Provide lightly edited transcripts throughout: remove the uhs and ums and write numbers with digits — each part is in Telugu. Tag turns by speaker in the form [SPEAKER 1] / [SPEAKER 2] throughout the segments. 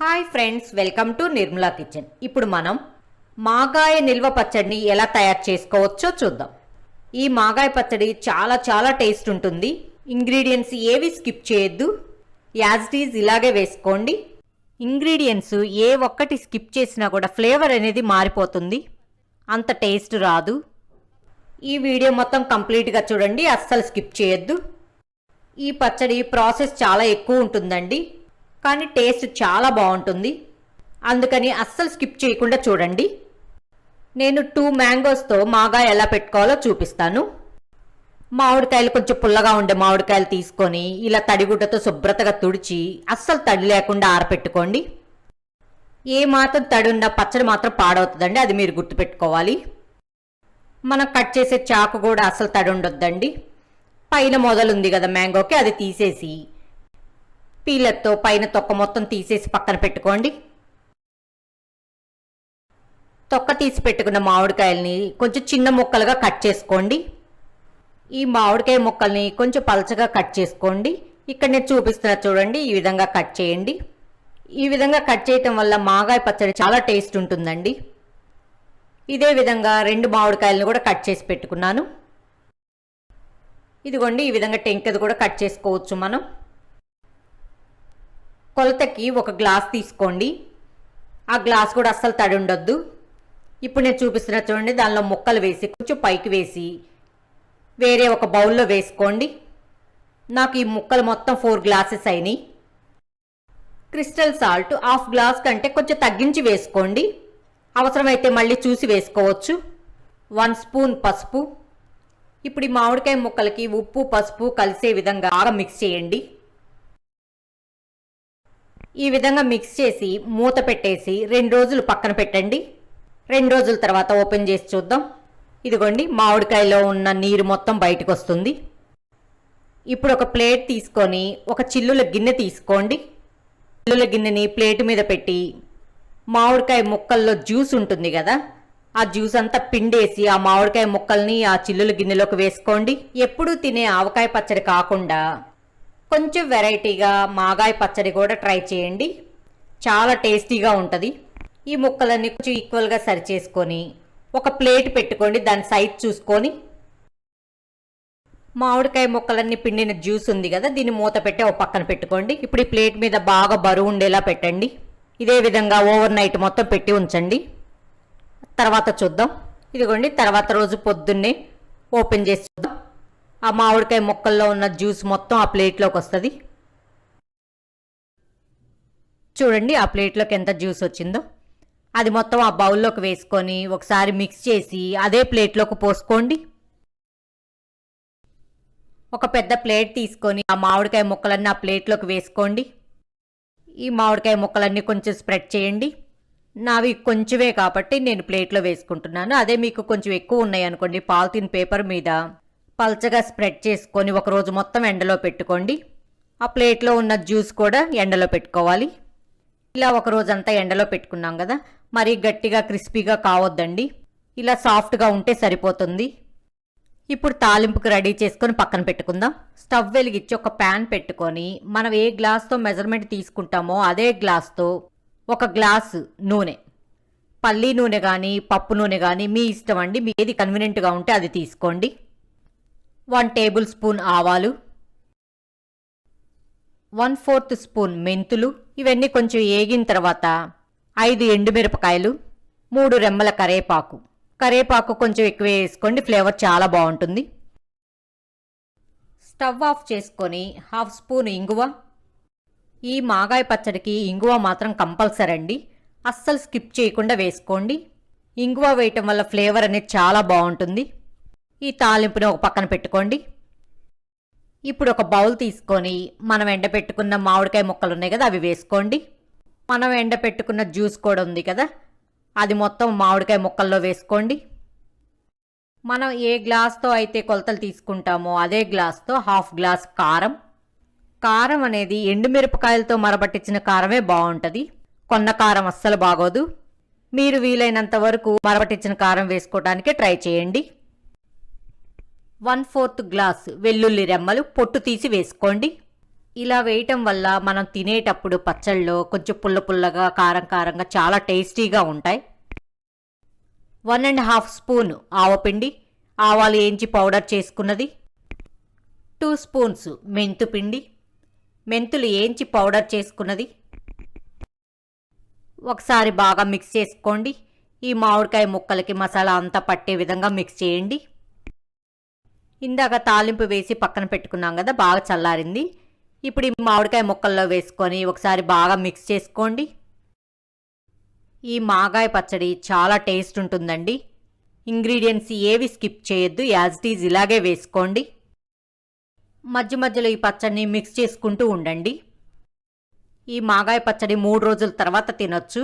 [SPEAKER 1] Hi friends, welcome to Nirmala kitchen. ఇప్పుడు మనం మాగాయ నిల్వ పచ్చడిని ఎలా తయారు చేసుకోవచ్చో చూద్దాం. ఈ మాగాయ పచ్చడి చాలా టేస్ట్ ఉంటుంది. ఇంగ్రీడియంట్స్ ఏవి స్కిప్ చేయొద్దు, యాజ్ ఇట్ ఈజ్ ఇలాగే వేసుకోండి. ఇంగ్రీడియంట్స్ ఏ ఒక్కటి స్కిప్ చేసినా కూడా ఫ్లేవర్ అనేది మారిపోతుంది, అంత టేస్ట్ రాదు. ఈ వీడియో మొత్తం కంప్లీట్గా చూడండి, అస్సలు స్కిప్ చేయొద్దు. ఈ పచ్చడి ప్రాసెస్ చాలా ఎక్కువ ఉంటుందండి, కానీ టేస్ట్ చాలా బాగుంటుంది. అందుకని అస్సలు స్కిప్ చేయకుండా చూడండి. నేను 2 మ్యాంగోస్తో మాగాయ ఎలా పెట్టుకోవాలో చూపిస్తాను. మామిడికాయలు కొంచెం పుల్లగా ఉండే మామిడికాయలు తీసుకొని ఇలా తడిగుడ్డతో శుభ్రతగా తుడిచి అస్సలు తడి లేకుండా ఆరపెట్టుకోండి. ఏ మాత్రం తడి ఉన్న పచ్చడి మాత్రం పాడవుతుందండి, అది మీరు గుర్తుపెట్టుకోవాలి. మనం కట్ చేసే చాకు కూడా అస్సలు తడి ఉండొద్దండి. పైన మొదలుంది కదా మ్యాంగోకి, అది తీసేసి పీలర్తో పైన తొక్క మొత్తం తీసేసి పక్కన పెట్టుకోండి. తొక్క తీసి పెట్టుకున్న మామిడికాయల్ని కొంచెం చిన్న ముక్కలుగా కట్ చేసుకోండి. ఈ మామిడికాయ ముక్కల్ని కొంచెం పలచగా కట్ చేసుకోండి. ఇక్కడ నేను చూపిస్తున్నా చూడండి, ఈ విధంగా కట్ చేయండి. ఈ విధంగా కట్ చేయటం వల్ల మాగాయ పచ్చడి చాలా టేస్ట్ ఉంటుందండి. ఇదే విధంగా 2 మామిడికాయలను కూడా కట్ చేసి పెట్టుకున్నాను. ఇదిగోండి, ఈ విధంగా టెంకది కూడా కట్ చేసుకోవచ్చు. మనం కొలతకి ఒక గ్లాస్ తీసుకోండి. ఆ గ్లాస్ కూడా అస్సలు తడి ఉండొద్దు. ఇప్పుడు నేను చూపిస్తున్నా చూడండి, దానిలో ముక్కలు వేసి కొంచెం పైకి వేసి వేరే ఒక బౌల్లో వేసుకోండి. నాకు ఈ ముక్కలు మొత్తం 4 గ్లాసెస్ అయినాయి. క్రిస్టల్ సాల్ట్ 1/2 గ్లాస్ కంటే కొంచెం తగ్గించి వేసుకోండి, అవసరమైతే మళ్ళీ చూసి వేసుకోవచ్చు. 1 స్పూన్ పసుపు. ఇప్పుడు ఈ మామిడికాయ ముక్కలకి ఉప్పు పసుపు కలిసే విధంగా బాగా మిక్స్ చేయండి. ఈ విధంగా మిక్స్ చేసి మూత పెట్టేసి 2 రోజులు పక్కన పెట్టండి. 2 రోజుల తర్వాత ఓపెన్ చేసి చూద్దాం. ఇదిగోండి, మామిడికాయలో ఉన్న నీరు మొత్తం బయటకు వస్తుంది. ఇప్పుడు ఒక ప్లేట్ తీసుకొని ఒక చిల్లుల గిన్నె తీసుకోండి. చిల్లుల గిన్నెని ప్లేట్ మీద పెట్టి మామిడికాయ ముక్కల్లో జ్యూస్ ఉంటుంది కదా, ఆ జ్యూస్ అంతా పిండేసి ఆ మామిడికాయ ముక్కల్ని ఆ చిల్లుల గిన్నెలోకి వేసుకోండి. ఎప్పుడూ తినే ఆవకాయ పచ్చడి కాకుండా కొంచెం వెరైటీగా మాగాయ పచ్చడి కూడా ట్రై చేయండి, చాలా టేస్టీగా ఉంటుంది. ఈ ముక్కలన్నీ కొంచెం ఈక్వల్గా సరి చేసుకొని ఒక ప్లేట్ పెట్టుకోండి, దాని సైజ్ చూసుకొని. మామిడికాయ ముక్కలన్నీ పిండిన జ్యూస్ ఉంది కదా, దీన్ని మూత పెట్టి ఒక పక్కన పెట్టుకోండి. ఇప్పుడు ఈ ప్లేట్ మీద బాగా బరువు ఉండేలా పెట్టండి. ఇదే విధంగా ఓవర్ నైట్ మొత్తం పెట్టి ఉంచండి. తర్వాత చూద్దాం. ఇదిగోండి, తర్వాత రోజు పొద్దున్నే ఓపెన్ చేసి చూద్దాం. ఆ మామిడికాయ ముక్కల్లో ఉన్న జ్యూస్ మొత్తం ఆ ప్లేట్లోకి వస్తుంది. చూడండి, ఆ ప్లేట్లోకి ఎంత జ్యూస్ వచ్చిందో. అది మొత్తం ఆ బౌల్లోకి వేసుకొని ఒకసారి మిక్స్ చేసి అదే ప్లేట్లోకి పోసుకోండి. ఒక పెద్ద ప్లేట్ తీసుకొని ఆ మామిడికాయ ముక్కలన్నీ ఆ ప్లేట్లోకి వేసుకోండి. ఈ మామిడికాయ ముక్కలన్నీ కొంచెం స్ప్రెడ్ చేయండి. నావి కొంచెమే కాబట్టి నేను ప్లేట్లో వేసుకుంటున్నాను. అదే మీకు కొంచెం ఎక్కువ ఉన్నాయి అనుకోండి, పాలిథిన్ పేపర్ మీద పల్చగా స్ప్రెడ్ చేసుకొని ఒకరోజు మొత్తం ఎండలో పెట్టుకోండి. ఆ ప్లేట్లో ఉన్న జ్యూస్ కూడా ఎండలో పెట్టుకోవాలి. ఇలా ఒక రోజంతా ఎండలో పెట్టుకున్నాం కదా, మరీ గట్టిగా క్రిస్పీగా కావద్దండి, ఇలా సాఫ్ట్గా ఉంటే సరిపోతుంది. ఇప్పుడు తాలింపుకి రెడీ చేసుకొని పక్కన పెట్టుకుందాం. స్టవ్ వెలిగించి ఒక ప్యాన్ పెట్టుకొని మనం ఏ గ్లాస్తో మెజర్మెంట్ తీసుకుంటామో అదే గ్లాస్తో 1 గ్లాసు నూనె, పల్లి నూనె కానీ పప్పు నూనె కానీ మీ ఇష్టం అండి, మీకు ఏది కన్వీనియంట్గా ఉంటే అది తీసుకోండి. 1 టేబుల్ స్పూన్ ఆవాలు, 1/4 స్పూన్ మెంతులు. ఇవన్నీ కొంచెం ఏగిన తర్వాత 5 ఎండుమిరపకాయలు, 3 రెమ్మల కరేపాకు. కరేపాకు కొంచెం ఎక్కువ వేసుకోండి, ఫ్లేవర్ చాలా బాగుంటుంది. స్టవ్ ఆఫ్ చేసుకొని 1/2 స్పూన్ ఇంగువ. ఈ మాగాయ పచ్చడికి ఇంగువ మాత్రం కంపల్సరీ అండి, అస్సలు స్కిప్ చేయకుండా వేసుకోండి. ఇంగువ వేయటం వల్ల ఫ్లేవర్ అనేది చాలా బాగుంటుంది. ఈ తాలింపుని ఒక పక్కన పెట్టుకోండి. ఇప్పుడు ఒక బౌల్ తీసుకొని మనం ఎండబెట్టుకున్న మామిడికాయ ముక్కలు ఉన్నాయి కదా, అవి వేసుకోండి. మనం ఎండబెట్టుకున్న జ్యూస్ కూడా ఉంది కదా, అది మొత్తం మామిడికాయ ముక్కల్లో వేసుకోండి. మనం ఏ గ్లాస్తో అయితే కొలతలు తీసుకుంటామో అదే గ్లాస్తో 1/2 గ్లాస్ కారం. కారం అనేది ఎండుమిరపకాయలతో మరబట్టించిన కారమే బాగుంటుంది, కొన్న కారం అస్సలు బాగోదు. మీరు వీలైనంత వరకు మరబట్టించిన కారం వేసుకోవడానికి ట్రై చేయండి. 1/4 గ్లాస్ వెల్లుల్లి రెమ్మలు పొట్టు తీసి వేసుకోండి. ఇలా వేయటం వల్ల మనం తినేటప్పుడు పచ్చళ్ళలో కొంచెం పుల్ల పుల్లగా కారం కారంగా చాలా టేస్టీగా ఉంటాయి. 1½ స్పూన్ ఆవపిండి, ఆవాలు వేయించి పౌడర్ చేసుకున్నది, 2 స్పూన్స్ మెంతుపిండి, మెంతులు వేయించి పౌడర్ చేసుకున్నది. ఒకసారి బాగా మిక్స్ చేసుకోండి. ఈ మామిడికాయ ముక్కలకి మసాలా అంతా పట్టే విధంగా మిక్స్ చేయండి. ఇందాక తాలింపు వేసి పక్కన పెట్టుకున్నాం కదా, బాగా చల్లారింది. ఇప్పుడు ఈ మామిడికాయ ముక్కల్లో వేసుకొని ఒకసారి బాగా మిక్స్ చేసుకోండి. ఈ మాగాయ పచ్చడి చాలా టేస్ట్ ఉంటుందండి. ఇంగ్రీడియంట్స్ ఏవి స్కిప్ చేయొద్దు, యాజ్ ఇట్ ఈజ్ ఇలాగే వేసుకోండి. మధ్య మధ్యలో ఈ పచ్చడిని మిక్స్ చేసుకుంటూ ఉండండి. ఈ మాగాయ పచ్చడి 3 రోజుల తర్వాత తినొచ్చు.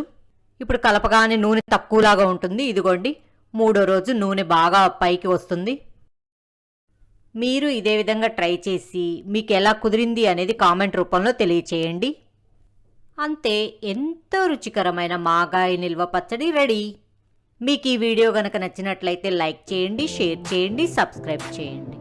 [SPEAKER 1] ఇప్పుడు కలపగానే నూనె తక్కువలాగా ఉంటుంది. ఇదిగోండి, 3వ రోజు నూనె బాగా పైకి వస్తుంది. మీరు ఇదే విధంగా ట్రై చేసి మీకు ఎలా కుదిరింది అనేది కామెంట్ రూపంలో తెలియచేయండి. అంతే, ఎంతో రుచికరమైన మాగాయ నిల్వ పచ్చడి రెడీ. మీకు ఈ వీడియో గనక నచ్చినట్లయితే లైక్ చేయండి, షేర్ చేయండి, సబ్స్క్రైబ్ చేయండి.